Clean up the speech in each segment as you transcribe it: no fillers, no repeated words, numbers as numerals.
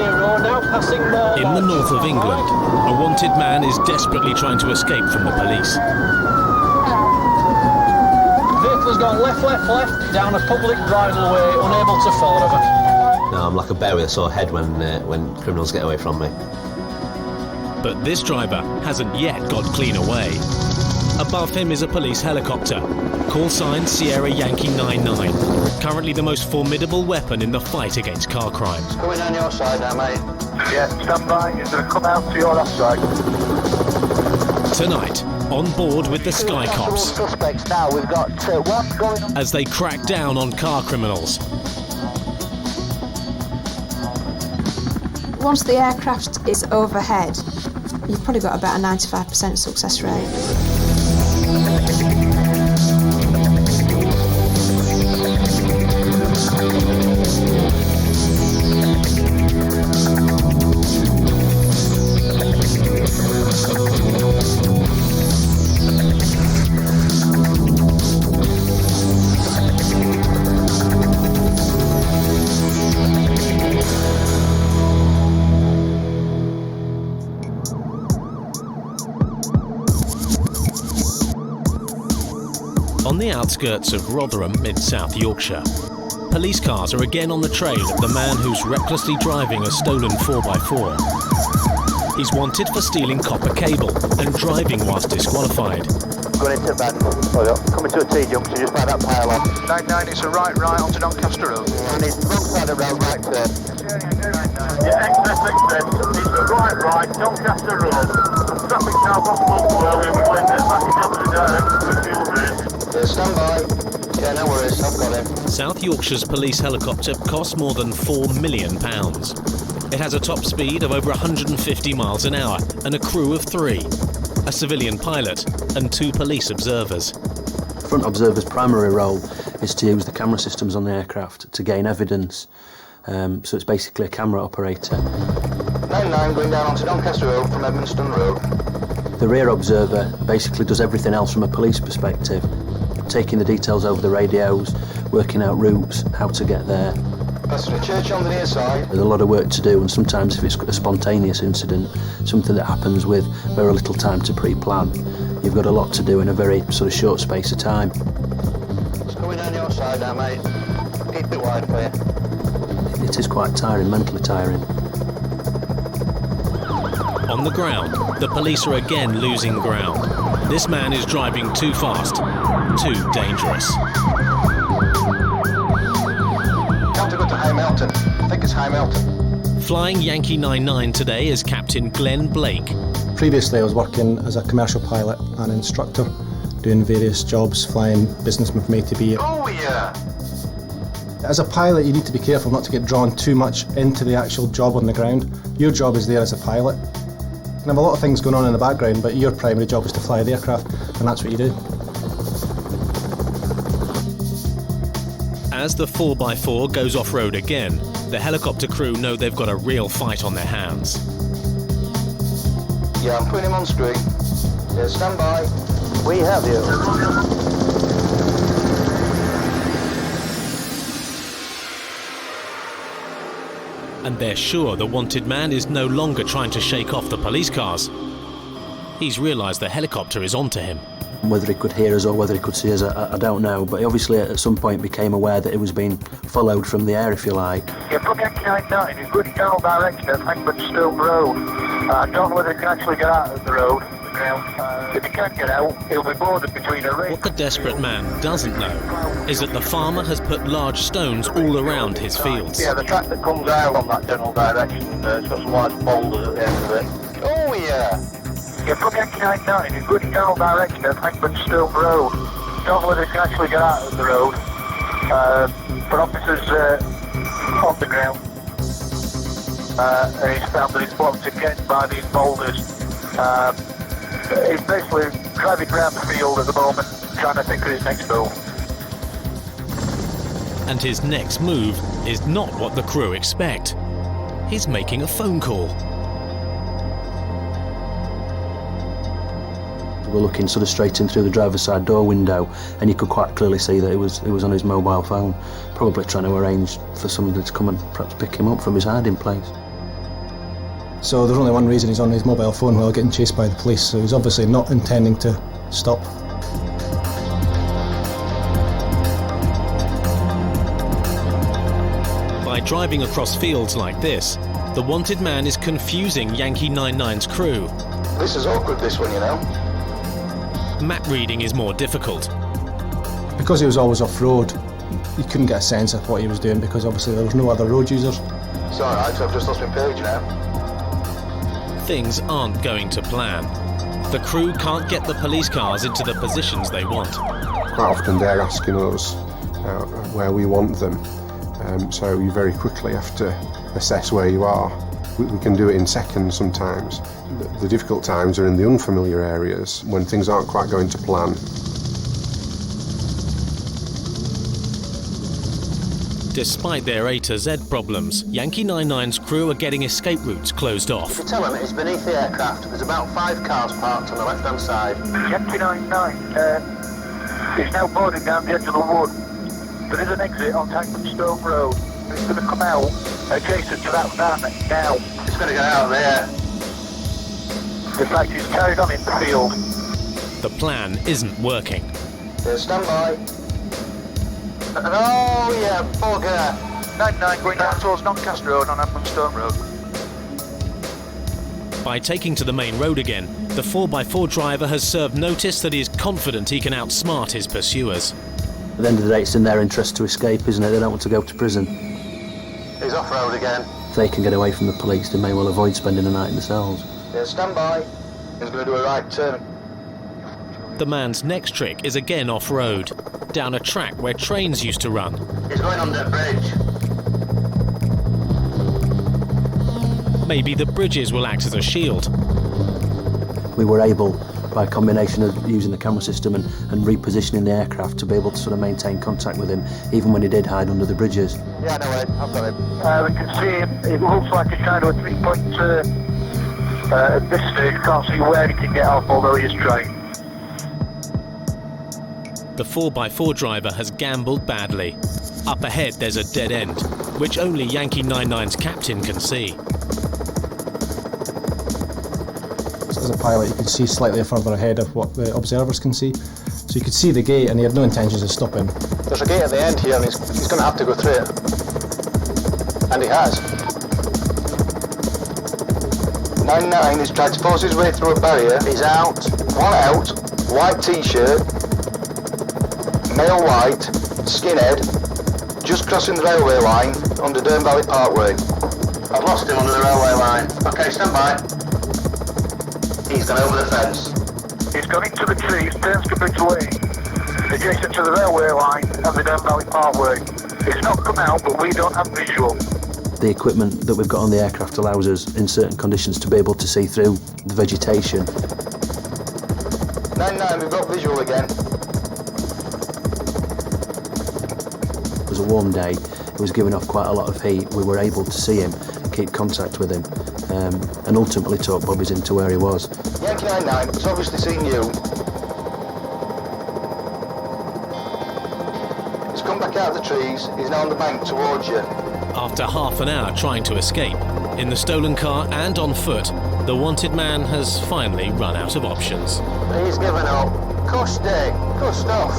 now passing the... In the north of England, a wanted man is desperately trying to escape from the police. Vehicle's gone left, down a public bridleway, unable to follow her. No, I'm like a bear with a sore head when criminals get away from me. But this driver hasn't yet got clean away. Above him is a police helicopter. Call sign Sierra Yankee 99. Currently the most formidable weapon in the fight against car crime. Coming on your side now, mate. Yeah, stand by. He's going to come out to your offside. Tonight, on board with the Sky Cops. Suspects now. We've got one going on. As they crack down on car criminals. Once the aircraft is overhead, you've probably got about a 95% success rate. On the outskirts of Rotherham in South Yorkshire, police cars are again on the trail of the man who's recklessly driving a stolen 4x4. He's wanted for stealing copper cable and driving whilst disqualified. Going into Bedford. Coming to a T-junction just by that pylon. 99, it's a right onto Doncaster Road. And it's wrong side of the road, right turn. Yeah, express. It's a right, Doncaster Road. Traffic now possible where we're going to back in the direction of fuel bridge. Yeah, stand by. Yeah, no worries, I've got him. South Yorkshire's police helicopter costs more than £4 million. It has a top speed of over 150 miles an hour and a crew of 3, a civilian pilot and 2 police observers. Front observer's primary role is to use the camera systems on the aircraft to gain evidence. So it's basically a camera operator. 99 going down onto Doncaster Road from Edmonstone Road. The rear observer basically does everything else from a police perspective, taking the details over the radios, working out routes, how to get there. Passing a church on the near side. There's a lot of work to do, and sometimes if it's a spontaneous incident, something that happens with very little time to pre-plan, you've got a lot to do in a very sort of short space of time. It's coming on your side now, mate. Keep it wide for you. It is quite tiring, mentally tiring. On the ground, the police are again losing ground. This man is driving too fast, too dangerous. Time to go to High Mountain. I think it's High Mountain. Flying Yankee 99 today is Captain Glenn Blake. Previously I was working as a commercial pilot and instructor, doing various jobs, flying businessmen from A to B. Oh yeah! As a pilot you need to be careful not to get drawn too much into the actual job on the ground. Your job is there as a pilot. You can have a lot of things going on in the background, but your primary job is to fly the aircraft, and that's what you do. As the 4x4 goes off-road again, the helicopter crew know they've got a real fight on their hands. Yeah, I'm putting him on screen. Yeah, stand by. We have you. And they're sure the wanted man is no longer trying to shake off the police cars. He's realised the helicopter is onto him. Whether he could hear us or whether he could see us, I don't know, but he obviously at some point became aware that it was being followed from the air, if you like. Yeah, from Yankee 99 in good general direction of Edmonstone Road. I don't know whether he can actually get out of the road. If he can get out, he'll be boarded between a ring. What the desperate man doesn't know is that the farmer has put large stones all around his fields. Yeah, the track that comes out on that general direction, it's got some large boulders at the end of it. Oh yeah! Yeah, from Yankee 99 in good general direction of Edmonstone Road. Don't know whether he can actually get out of the road. But officers on the ground. And he's found that he's blocked again by these boulders. He's basically driving around the field at the moment, trying to think of his next move. And his next move is not what the crew expect. He's making a phone call. We're looking sort of straight in through the driver's side door window, and you could quite clearly see that it was on his mobile phone, probably trying to arrange for somebody to come and perhaps pick him up from his hiding place. So there's only one reason he's on his mobile phone while getting chased by the police, so he's obviously not intending to stop. By driving across fields like this, the wanted man is confusing Yankee 99's crew. This is awkward, this one, you know. Map reading is more difficult. Because he was always off-road, you couldn't get a sense of what he was doing because obviously there was no other road users. It's alright, so I've just lost my page now. Things aren't going to plan. The crew can't get the police cars into the positions they want. Quite often they're asking us where we want them, so you very quickly have to assess where you are. We can do it in seconds sometimes. The difficult times are in the unfamiliar areas when things aren't quite going to plan. Despite their A to Z problems, Yankee 99's crew are getting escape routes closed If off. you tell him it's beneath the aircraft, there's about 5 cars parked on the left-hand side. Yankee 99 is now boarding down the edge of the wood. There is an exit on Stone Road. It's going to come out adjacent to that van now. It's going to get out there. In fact, it's carried on in the field. The plan isn't working. Yeah, stand by. Oh yeah, bugger. 99 going down towards Doncaster Road on Stone Road. By taking to the main road again, the 4x4 driver has served notice that he is confident he can outsmart his pursuers. At the end of the day, it's in their interest to escape, isn't it? They don't want to go to prison. He's off-road again. If they can get away from the police, they may well avoid spending the night in the cells. Yeah, stand by. He's going to do a right turn. The man's next trick is again off-road, down a track where trains used to run. He's going under a bridge. Maybe the bridges will act as a shield. We were able, by a combination of using the camera system and repositioning the aircraft, to be able to sort of maintain contact with him, even when he did hide under the bridges. Yeah, no way, I've got him. We can see him. It looks like a kind of a 3-point turn. At this stage, can't see where he can get off, although he is trying. The 4x4 driver has gambled badly. Up ahead there's a dead end, which only Yankee 99's captain can see. As a pilot, you can see slightly further ahead of what the observers can see. So you could see the gate and he had no intentions of stopping. There's a gate at the end here and he's going to have to go through it. And he has. 99 has tried to force his way through a barrier. He's out. One out. White t-shirt. Male white. Skinhead. Just crossing the railway line under Durham Valley Parkway. I've lost him under the railway line. Okay, stand by. He's gone over the fence. He's gone into the trees, turns completely away, adjacent to the railway line and the Durham Valley Parkway. It's not come out, but we don't have visual. The equipment that we've got on the aircraft allows us, in certain conditions, to be able to see through the vegetation. 99, we've got visual again. It was a warm day, it was giving off quite a lot of heat. We were able to see him, keep contact with him, and ultimately talk Bobbies into where he was. Yankee 99, it's obviously seen you. He's come back out of the trees, he's now on the bank towards you. After half an hour trying to escape, in the stolen car and on foot, the wanted man has finally run out of options. He's given up. Cush day, cussed off.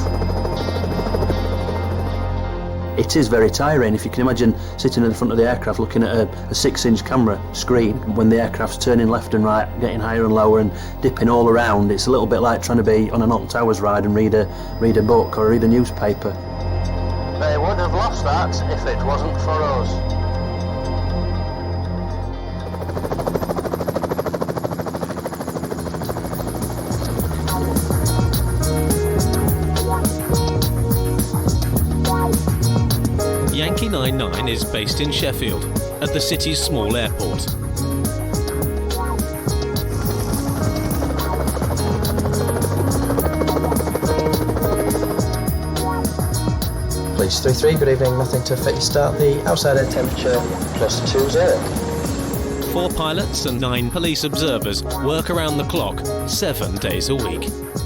It is very tiring. If you can imagine sitting in the front of the aircraft looking at a 6-inch camera screen when the aircraft's turning left and right, getting higher and lower and dipping all around. It's a little bit like trying to be on an Alton Towers ride and read a book or read a newspaper. They would have lost that if it wasn't for us. Yankee 99 is based in Sheffield, at the city's small airport. Police 33, good evening, nothing to fit you start. The outside air temperature +20. 4 pilots and 9 police observers work around the clock 7 days a week.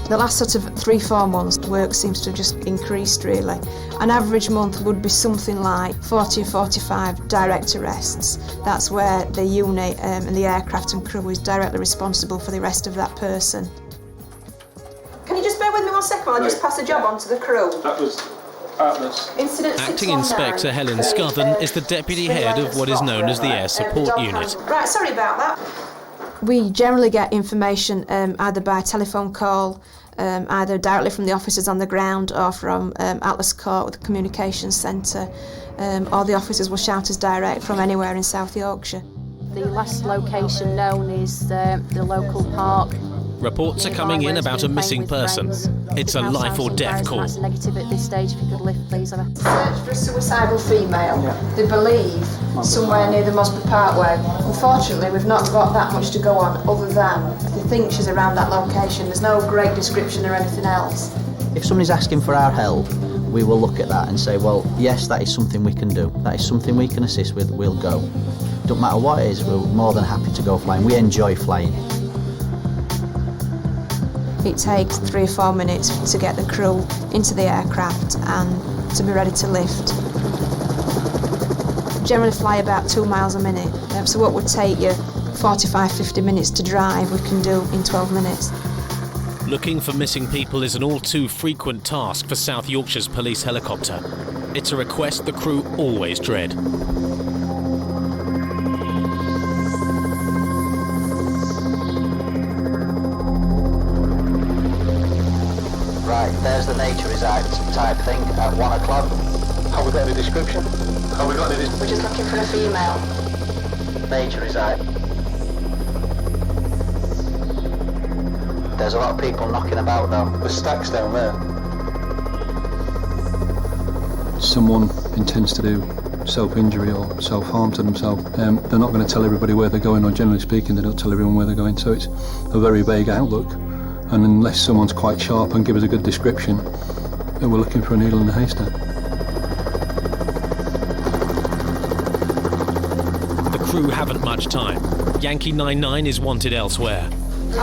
The last sort of 3-4 months, work seems to have just increased really. An average month would be something like 40 or 45 direct arrests. That's where the unit and the aircraft and crew is directly responsible for the arrest of that person. Can you just bear with me 1 second while I just pass the job on to the crew? That was Incident Acting 619. Inspector Helen Scothern is the deputy head of what is known as the Air Support Unit. Right, sorry about that. We generally get information either by telephone call, either directly from the officers on the ground or from Atlas Court with the communications centre, or the officers will shout us direct from anywhere in South Yorkshire. The last location known is the local park. Reports are coming in about a missing person. It's a life or death call. That's negative at this stage. If you could lift, please. Search for a suicidal female. They believe somewhere near the Mosby Parkway. Unfortunately, we've not got that much to go on other than they think she's around that location. There's no great description or anything else. If somebody's asking for our help, we will look at that and say, well, yes, that is something we can do. That is something we can assist with, we'll go. Don't matter what it is, we're more than happy to go flying. We enjoy flying. It takes 3 or 4 minutes to get the crew into the aircraft and to be ready to lift. Generally fly about 2 miles a minute, so what would take you 45-50 minutes to drive, we can do in 12 minutes. Looking for missing people is an all too frequent task for South Yorkshire's police helicopter. It's a request the crew always dread. Right, there's the nature reserve type thing at 1 o'clock. Have we got any description? Have we got any We're just looking for a female. Nature reserve. There's a lot of people knocking about though. The stacks down there. Someone intends to do self-injury or self-harm to themselves. They're not going to tell everybody where they're going, or generally speaking, they don't tell everyone where they're going, so it's a very vague outlook. And unless someone's quite sharp and give us a good description, then we're looking for a needle in a haystack. The crew haven't much time. Yankee 99 is wanted elsewhere.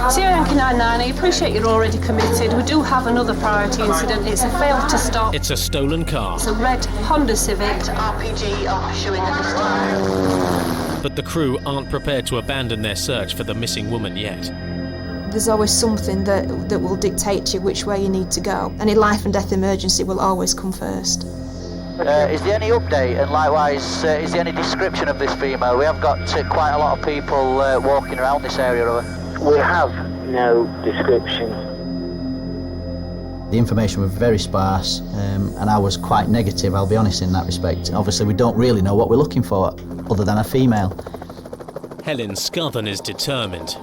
Sierra Yankee 99, I appreciate you're already committed. We do have another priority incident. It's a fail to stop. It's a stolen car. It's a red Honda Civic. RPG are showing at this time. But the crew aren't prepared to abandon their search for the missing woman yet. There's always something that will dictate to you which way you need to go. Any life and death emergency will always come first. Is there any update, and likewise, is there any description of this female? We have got quite a lot of people walking around this area. We have no description. The information was very sparse, and I was quite negative, I'll be honest, in that respect. Obviously, we don't really know what we're looking for, other than a female. Helen Scothern is determined.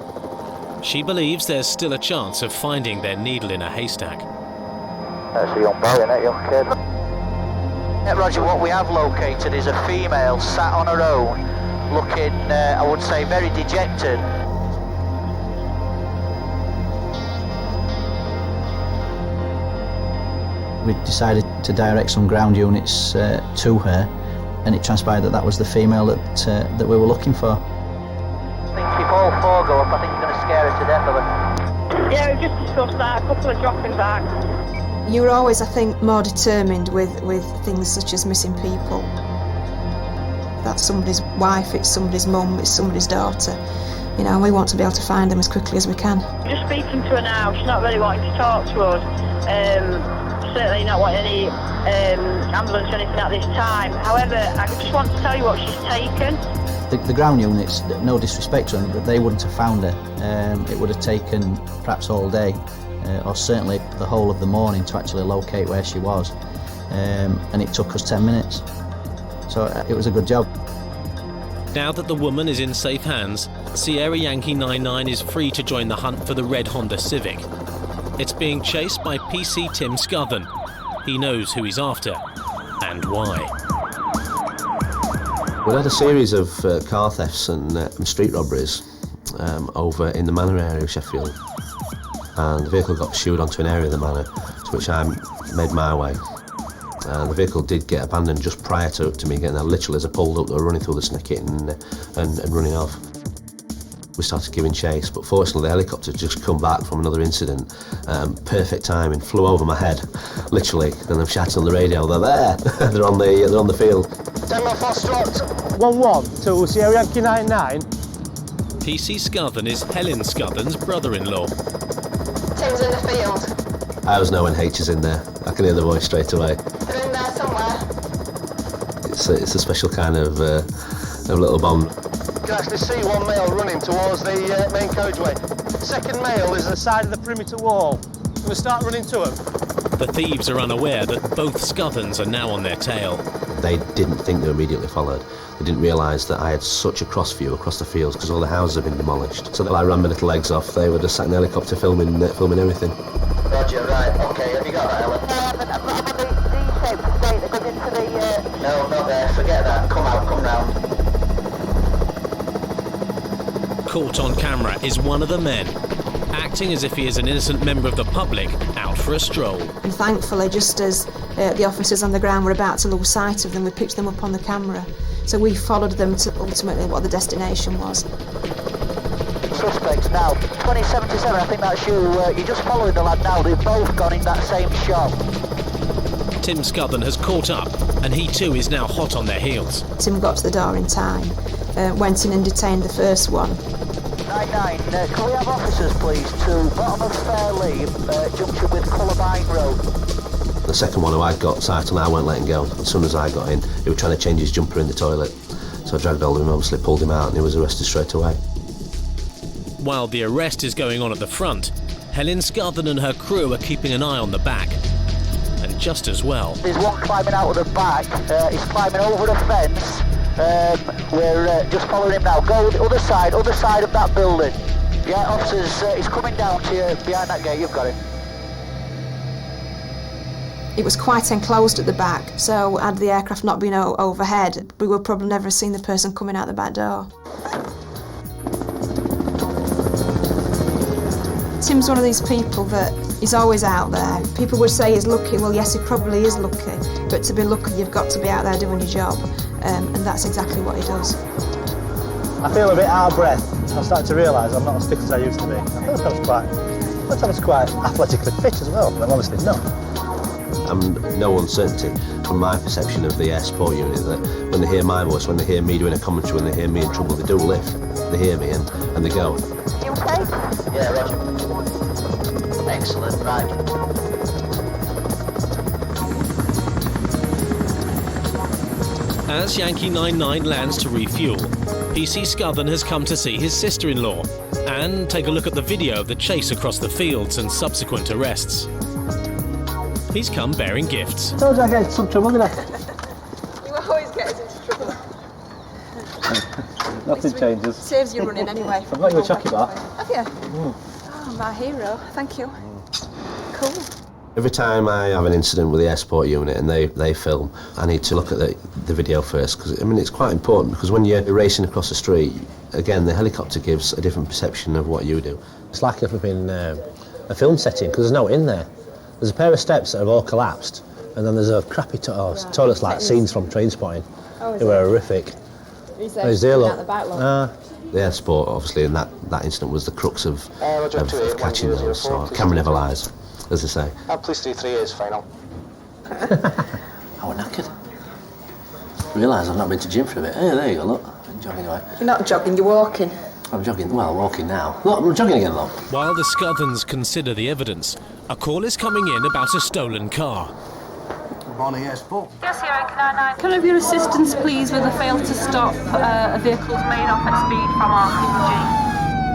She believes there's still a chance of finding their needle in a haystack. That's a young boy, isn't it, young kid? Yeah, Roger, what we have located is a female sat on her own, looking, I would say, very dejected. We decided to direct some ground units to her, and it transpired that that was the female that we were looking for. I think if all 4 go up, I think you're going to scare her to death of her. Yeah, we've just discussed that. A couple of dropping back. You're always, I think, more determined with things such as missing people. That's somebody's wife, it's somebody's mum, it's somebody's daughter. You know, and we want to be able to find them as quickly as we can. Just speaking to her now, she's not really wanting to talk to us. Certainly not wanting any ambulance or anything at this time. However, I just want to tell you what she's taken. The ground units, no disrespect to them, but they wouldn't have found her. It would have taken perhaps all day, or certainly the whole of the morning to actually locate where she was. And it took us 10 minutes. So it was a good job. Now that the woman is in safe hands, Sierra Yankee 99 is free to join the hunt for the red Honda Civic. It's being chased by PC Tim Scothern. He knows who he's after and why. We had a series of car thefts and street robberies over in the Manor area of Sheffield, and the vehicle got pursued onto an area of the Manor, to which I made my way. And the vehicle did get abandoned just prior to me getting there. Literally, as I pulled up, they were running through the snicket and running off. We started giving chase, but fortunately the helicopter had just come back from another incident. Perfect timing, flew over my head, literally, and I'm shouting on the radio, they're there, they're on the field. 10 mile foxtrot. 1-1 to Sierra Yankee 99. PC Scothern is Helen Scothern's brother-in-law. Tim's in the field. I was knowing H is in there. I can hear the voice straight away. They're in there somewhere. It's a special kind of little bond. You can actually see one male running towards the main carriageway. Second male is at the side of the perimeter wall. We'll start running to him. The thieves are unaware that both Scotherns are now on their tail. They didn't think they were immediately followed. They didn't realise that I had such a cross view across the fields because all the houses had been demolished. So I ran my little legs off. They were just sat in the helicopter filming everything. Roger, right, okay, have you got that, Helen? I'm on the D-shaped estate that goes into the... No, not there, forget that. Come out, come round. Caught on camera is one of the men, acting as if he is an innocent member of the public out for a stroll. And thankfully, just as the officers on the ground were about to lose sight of them, we picked them up on the camera. So we followed them to ultimately what the destination was. Suspects now. 2077, I think that's you. You're just following the lad now. They've both gone in that same shop. Tim Scothern has caught up, and he too is now hot on their heels. Tim got to the door in time, went in and detained the first one. 99, can we have officers please to bottom of Fairley, junction with Cullabine Road. The second one who I'd got sight on, I weren't letting go. As soon as I got in, he was trying to change his jumper in the toilet. So I dragged hold of him, obviously pulled him out, and he was arrested straight away. While the arrest is going on at the front, Helen Scothern and her crew are keeping an eye on the back. And just as well. There's one climbing out of the back, he's climbing over the fence. We're just following him now. Go the other side of that building. Yeah, officers, he's coming down to you behind that gate, you've got him. It was quite enclosed at the back, so had the aircraft not been overhead, we would probably never have seen the person coming out the back door. Tim's one of these people that he's always out there. People would say he's lucky. Well, yes, he probably is lucky, but to be lucky, you've got to be out there doing your job, and that's exactly what he does. I feel a bit out of breath. I'm starting to realise I'm not as fit as I used to be. I thought I was quite athletically fit as well, but I'm obviously not. No uncertainty from my perception of the air support unit that when they hear my voice, when they hear me doing a commentary, when they hear me in trouble, they do lift. They hear me and they go. You okay? Yeah, Roger. Excellent, right. As Yankee 99 lands to refuel, PC Scothern has come to see his sister-in-law and take a look at the video of the chase across the fields and subsequent arrests. He's come bearing gifts. I told you I get into some trouble, didn't I? You always get us into trouble. Nothing changes. Saves you running anyway. I've got you a chocolate bar. Have you? Oh, my hero. Thank you. Cool. Every time I have an incident with the air support unit and they film, I need to look at the video first, because I mean it's quite important, because when you're racing across the street, again the helicopter gives a different perception of what you do. It's like a flipping a film setting, because there's no in there. There's a pair of steps that have all collapsed, and then there's a crappy toilets like scenes from Trainspotting. They were horrific. He's there out the back long. The air support, obviously, in that incident was the crux of catching those. So camera never lies, as they say. Please do 3 years final. I was knackered. Realise I've not been to gym for a bit. Hey, there you go, look. I'm jogging away. You're not jogging, you're walking. I'm jogging, well, walking now. Look, I'm jogging again, look. While the Scotherns consider the evidence, a call is coming in about a stolen car. Good morning, yes, Paul. Yes, Yankee 99. Can I have your assistance, please, with a fail to stop a vehicle's made off at speed from our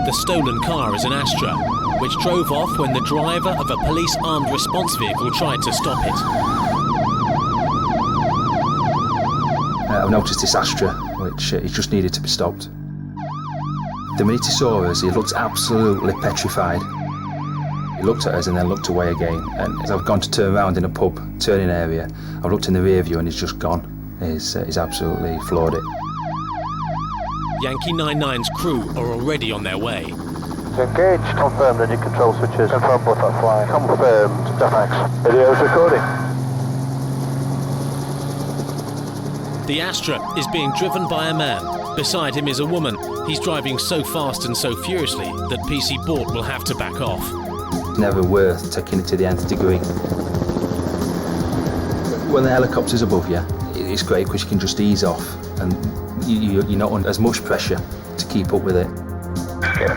The stolen car is an Astra, which drove off when the driver of a police armed response vehicle tried to stop it. I've noticed this Astra, which it just needed to be stopped. The minute he saw us, he looked absolutely petrified. He looked at us and then looked away again, and as I've gone to turn around in a pub turning area, I've looked in the rear view and he's just gone. He's absolutely floored it. Yankee 99's crew are already on their way. Engaged, confirmed engine control switches, confirmed butterfly, confirmed, DEFX. Video's recording. The Astra is being driven by a man. Beside him is a woman. He's driving so fast and so furiously that PC Bort will have to back off. Never worth taking it to the nth degree. When the helicopter's above you, it's great because you can just ease off and you're not under as much pressure to keep up with it.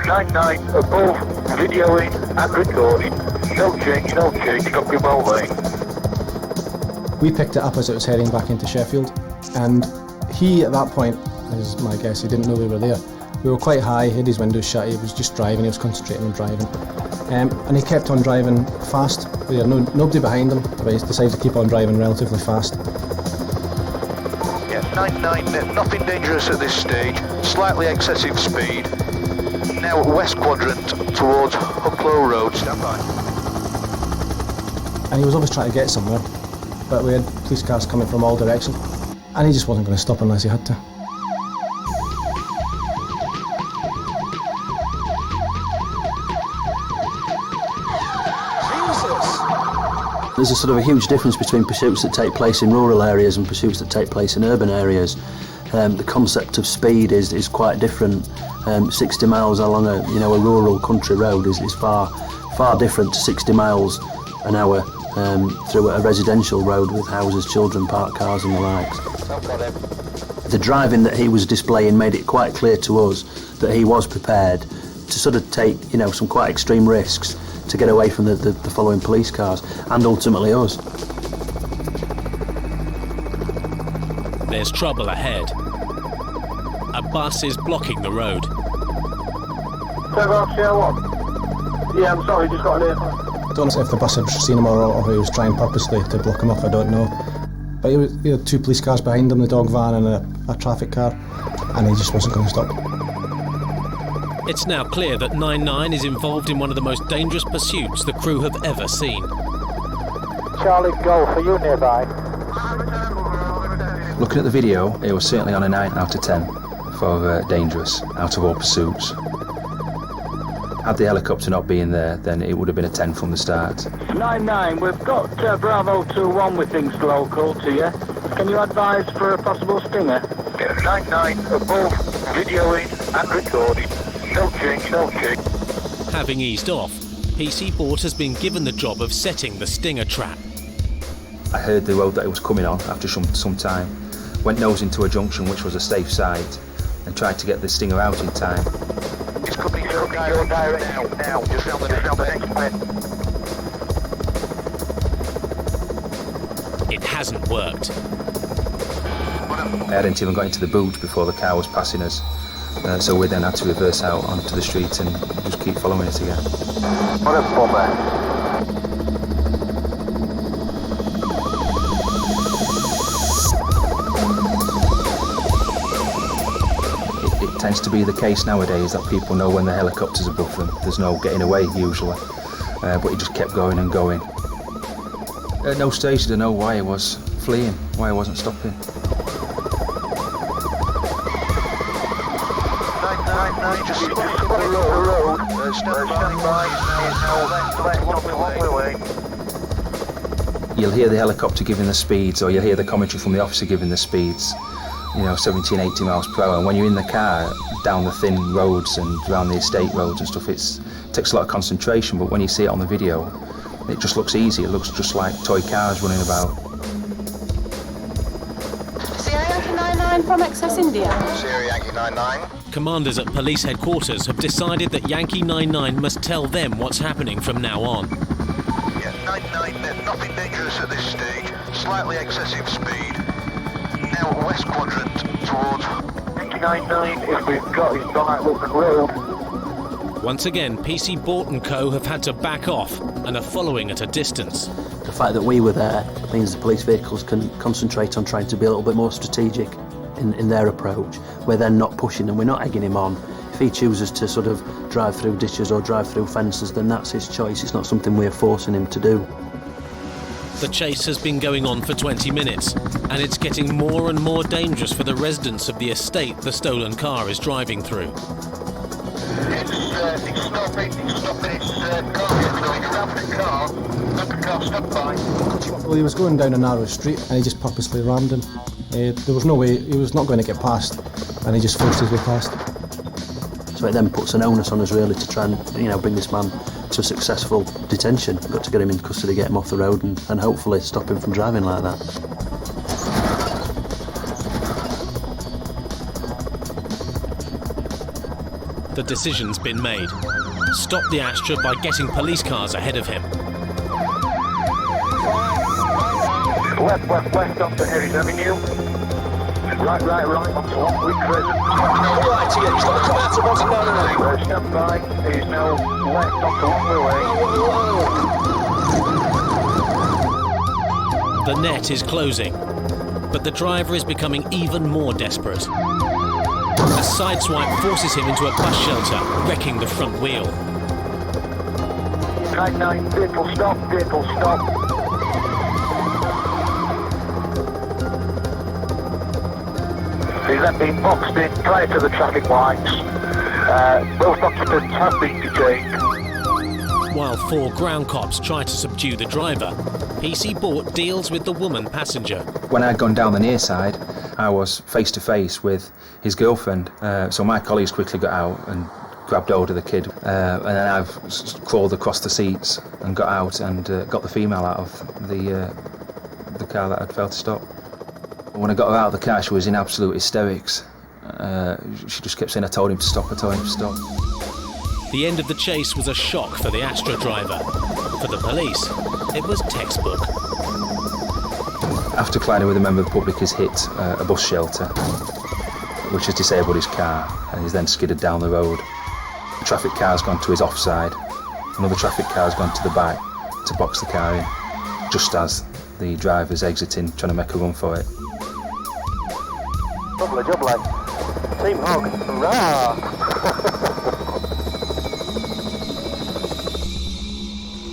99 above, videoing and recording. No change, copy well, mate. We picked it up as it was heading back into Sheffield, and he at that point, is my guess, he didn't know we were there. We were quite high, he had his windows shut, he was just driving, he was concentrating on driving. And he kept on driving fast. We had nobody behind him, but he decided to keep on driving relatively fast. Yeah, 99, nothing dangerous at this stage, slightly excessive speed. Now west quadrant towards Hucklow Road, stand by. And he was always trying to get somewhere, but we had police cars coming from all directions, and he just wasn't going to stop unless he had to. There's a sort of a huge difference between pursuits that take place in rural areas and pursuits that take place in urban areas. The concept of speed is quite different. 60 miles along a rural country road is far different to 60 miles an hour through a residential road with houses, children, parked cars and the likes. The driving that he was displaying made it quite clear to us that he was prepared to sort of take some quite extreme risks to get away from the following police cars and ultimately us. There's trouble ahead. A bus is blocking the road. Yeah, I'm sorry, just got an earphone. I don't know if the bus had seen him or he was trying purposely to block him off, I don't know. But he had two police cars behind him, the dog van and a traffic car, and he just wasn't going to stop. It's now clear that 99 is involved in one of the most dangerous pursuits the crew have ever seen. Charlie Golf, are you nearby? Looking at the video, it was certainly on a 9 out of 10 for dangerous, out of all pursuits. Had the helicopter not been there, then it would have been a 10 from the start. 99, we've got Bravo 21 with things local to you. Can you advise for a possible stinger? 99 above, videoing and recording. No change. Having eased off, PC Bort has been given the job of setting the stinger trap. I heard the road that it was coming on after some time, went nose into a junction which was a safe side, and tried to get the stinger out in time. It's coming your direct now. Just round the next bend. It hasn't worked. I hadn't even got into the boot before the car was passing us. So we then had to reverse out onto the street and just keep following it again. What a bummer. It tends to be the case nowadays that people know when the helicopter's above them. There's no getting away usually, but he just kept going and going. At no stage did I know why he was fleeing, why he wasn't stopping. Just the road. Stand by. You'll hear the helicopter giving the speeds, or you'll hear the commentary from the officer giving the speeds, 17, 80 miles per hour. And when you're in the car, down the thin roads and around the estate roads and stuff, it takes a lot of concentration, but when you see it on the video, it just looks easy. It looks just like toy cars running about. Sierra Yankee 99 from Excess India. Sierra Yankee 99. Commanders at police headquarters have decided that Yankee 99 must tell them what's happening from now on. Yeah, 99, nothing dangerous at this stage, slightly excessive speed. Now west quadrant towards 99, if we've got his right road. Once again, PC Bort & Co have had to back off and are following at a distance. The fact that we were there means the police vehicles can concentrate on trying to be a little bit more strategic in their approach. We're then not pushing and we're not egging him on. If he chooses to sort of drive through ditches or drive through fences, then that's his choice. It's not something we're forcing him to do. The chase has been going on for 20 minutes, and it's getting more and more dangerous for the residents of the estate the stolen car is driving through. It's stopping, it's going around the car, stop by. Well, he was going down a narrow street and he just purposely rammed him. There was no way, he was not going to get past, and he just forced his way past. So it then puts an onus on us really to try and, bring this man to a successful detention. We've got to get him in custody, get him off the road and hopefully stop him from driving like that. The decision's been made. Stop the Astra by getting police cars ahead of him. Left onto Harry's Avenue. Right onto Lockwood Crescent. Right to you, he's got to come out towards it down the lane. Stand by, he's now left onto Lockwood Way. The net is closing, but the driver is becoming even more desperate. A sideswipe forces him into a bus shelter, wrecking the front wheel. Track 9, vehicle stop. He's then been boxed in prior to the traffic lights. Both occupants have been detained. While 4 ground cops try to subdue the driver, PC Bort deals with the woman passenger. When I'd gone down the near side, I was face to face with his girlfriend. So my colleagues quickly got out and grabbed hold of the kid. And then I've crawled across the seats and got out and got the female out of the car that I'd failed to stop. When I got her out of the car, she was in absolute hysterics. She just kept saying, I told him to stop. The end of the chase was a shock for the Astra driver. For the police, it was textbook. After colliding with a member of the public, he's hit a bus shelter, which has disabled his car, and he's then skidded down the road. A traffic car's gone to his offside. Another traffic car's gone to the back to box the car in, just as the driver's exiting, trying to make a run for it. Jubbly. Team Hog. Hurrah!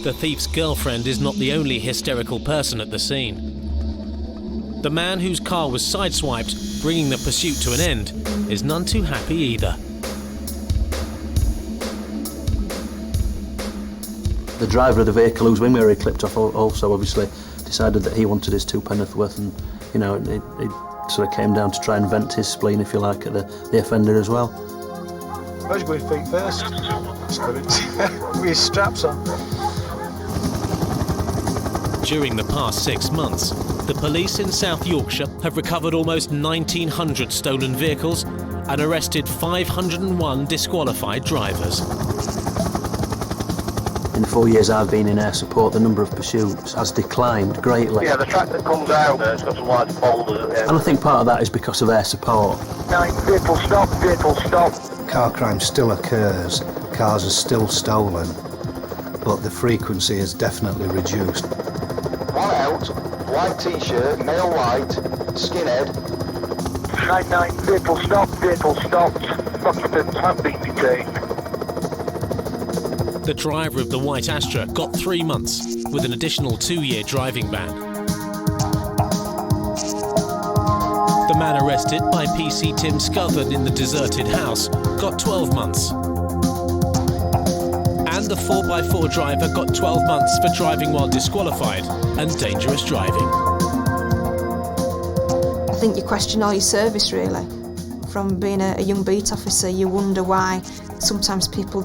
The thief's girlfriend is not the only hysterical person at the scene. The man whose car was sideswiped, bringing the pursuit to an end, is none too happy either. The driver of the vehicle whose wing mirror he clipped off also obviously decided that he wanted his 2 penn'orth worth, and it sort of came down to try and vent his spleen, if you like, at the offender as well. Where's going feet first? With his straps on. During the past 6 months, the police in South Yorkshire have recovered almost 1,900 stolen vehicles and arrested 501 disqualified drivers. In the 4 years I've been in air support, the number of pursuits has declined greatly. Yeah, the track that comes out, it's got some large boulders. And I think part of that is because of air support. 9, vehicle stop. Car crime still occurs, cars are still stolen, but the frequency is definitely reduced. 1 out, white t-shirt, male white, skinhead. Track 9, vehicle stop. Occupants have been detained. The driver of the white Astra got 3 months, with an additional 2-year driving ban. The man arrested by PC Tim Scothern in the deserted house got 12 months. And the 4x4 driver got 12 months for driving while disqualified and dangerous driving. I think you question all your service really. From being a young beat officer, you wonder why sometimes people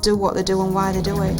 do what they do and why they do it.